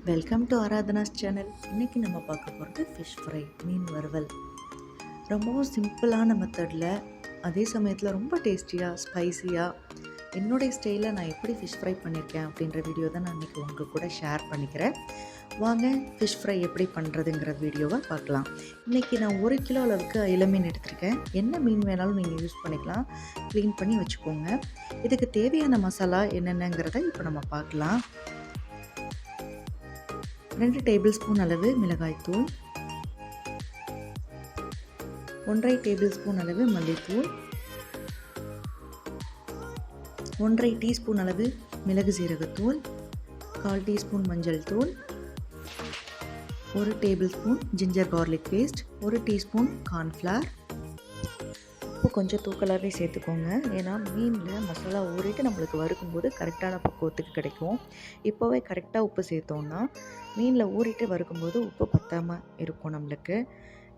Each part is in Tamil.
Welcome to ஆராதனாஸ் channel. இன்றைக்கி நம்ம பார்க்க போகிறது ஃபிஷ் ஃப்ரை, மீன் வறுவல். ரொம்பவும் சிம்பிளான மெத்தடில், அதே சமயத்தில் ரொம்ப டேஸ்டியாக, ஸ்பைஸியாக என்னுடைய ஸ்டைலில் நான் எப்படி ஃபிஷ் ஃப்ரை பண்ணியிருக்கேன் அப்படின்ற வீடியோ தான் நான் இன்றைக்கி உங்கள் கூட ஷேர் பண்ணிக்கிறேன். வாங்க ஃபிஷ் ஃப்ரை எப்படி பண்ணுறதுங்கிற வீடியோவை பார்க்கலாம். இன்றைக்கி நான் 1 கிலோ அளவுக்கு அயில மீன் எடுத்திருக்கேன். என்ன மீன் வேணாலும் நீங்கள் யூஸ் பண்ணிக்கலாம். க்ளீன் பண்ணி வச்சுக்கோங்க. இதுக்கு தேவையான மசாலா என்னென்னங்கிறத இப்போ நம்ம பார்க்கலாம். 2 டேபிள் ஸ்பூன் அளவு மிளகாய்த்தூள், 1/2 டேபிள் ஸ்பூன் அளவு மல்லித்தூள், 1/2 டீஸ்பூன் அளவு மிளகு சீரகத்தூள், 1/4 டீஸ்பூன் மஞ்சள் தூள், 1 tablespoon ginger garlic paste, 1 teaspoon cornflour. உப்பு கொஞ்சம் தூக்கலாகவே சேர்த்துக்கோங்க. ஏன்னா மீனில் மசாலா ஊறிட்டு நம்மளுக்கு வறுக்கும்போது கரெக்டான பக்குவத்துக்கு கிடைக்கும். இப்போவே கரெக்டாக உப்பு சேர்த்தோன்னா மீனில் ஊறிட்டு வறுக்கும்போது உப்பு பத்தாமல் இருக்கும் நம்மளுக்கு.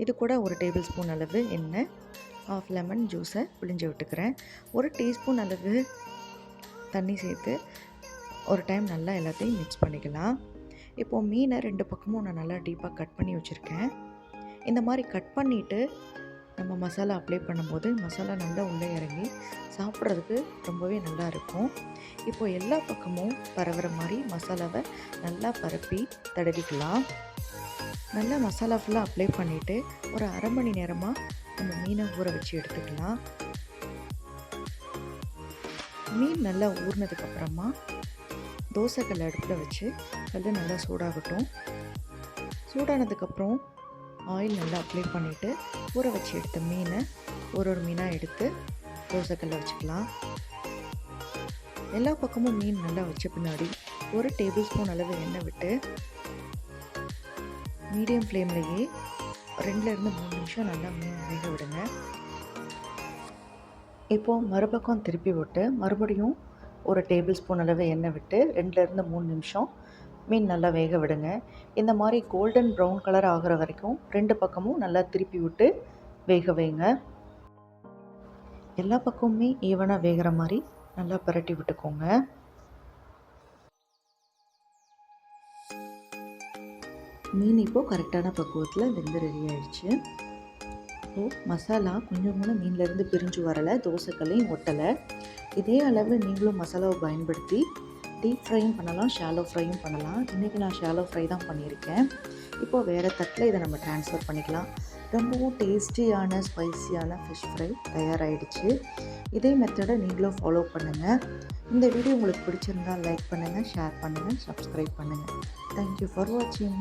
இது கூட 1 டேபிள் ஸ்பூன் அளவு எண்ணெய், 1/2 லெமன் ஜூஸை புழிஞ்சு விட்டுக்கிறேன். 1 டீஸ்பூன் அளவு தண்ணி சேர்த்து ஒரு டைம் நல்லா எல்லாத்தையும் மிக்ஸ் பண்ணிக்கலாம். இப்போது மீனை 2 பக்கமும் நான் நல்லா டீப்பாக கட் பண்ணி வச்சுருக்கேன். இந்த மாதிரி கட் பண்ணிவிட்டு நம்ம மசாலா அப்ளை பண்ணும்போது மசாலா நல்லா உள்ளே இறங்கி சாப்பிட்றதுக்கு ரொம்பவே நல்லா இருக்கும். இப்போது எல்லா பக்கமும் பரவுற மாதிரி மசாலாவை நல்லா பரப்பி தடவிக்கலாம். நல்லா மசாலா ஃபுல்லாக அப்ளை பண்ணிவிட்டு ஒரு 1/2 மணி நேரமாக நம்ம மீனை ஊற வச்சு எடுத்துக்கலாம். மீன் நல்லா ஊறினதுக்கப்புறமா தோசைக்கல் அடுப்பில் வச்சு கல் நல்லா சூடாகட்டும். சூடானதுக்கப்புறம் ஆயில் நல்லா அப்ளை பண்ணிவிட்டு ஊற வச்சு எடுத்த மீனை ஒரு மீனாக எடுத்து தோசைக்கல்ல வச்சுக்கலாம். எல்லா பக்கமும் மீன் நல்லா வச்ச பின்னாடி 1 டேபிள் ஸ்பூன் அளவு எண்ணெய் விட்டு மீடியம் ஃப்ளேம்லேயே 2லேருந்து 3 நிமிஷம் நல்லா மீன் வேக விடுங்க. இப்போது மறுபக்கம் திருப்பி விட்டு மறுபடியும் 1 டேபிள் ஸ்பூன் அளவு எண்ணெய் விட்டு 2லேருந்து 3 நிமிஷம் மீன் நல்லா வேக விடுங்க. இந்த மாதிரி கோல்டன் ப்ரௌன் கலர் ஆகிற வரைக்கும் 2 பக்கமும் நல்லா திருப்பி விட்டு வேக வைங்க. எல்லா பக்கமுமே ஈவனாக வேகிற மாதிரி நல்லா பரட்டி விட்டுக்கோங்க. மீன் இப்போது கரெக்டான பக்குவத்தில் வெந்து ரெடி ஆயிடுச்சு. இப்போது மசாலா கொஞ்சம் கூட மீன்லேருந்து பிரிஞ்சு வரலை, தோசைக்கல்லையும் ஒட்டலை. இதே அளவு நீங்களும் மசாலாவை பயன்படுத்தி டீப் ஃப்ரையும் பண்ணலாம், ஷாலோ ஃப்ரையும் பண்ணலாம். இன்றைக்கி நான் ஷாலோ ஃப்ரை தான் பண்ணியிருக்கேன். இப்போது வேறு தட்டில் இதை நம்ம ட்ரான்ஸ்ஃபர் பண்ணிக்கலாம். ரொம்பவும் டேஸ்டியான ஸ்பைசியான ஃபிஷ் ஃப்ரை தயாராகிடுச்சு. இதே மெத்தடை நீங்களும் ஃபாலோ பண்ணுங்கள். இந்த வீடியோ உங்களுக்கு பிடிச்சிருந்தால் லைக் பண்ணுங்கள், ஷேர் பண்ணுங்கள், சப்ஸ்கிரைப் பண்ணுங்கள். தேங்க்யூ ஃபார் வாட்சிங்.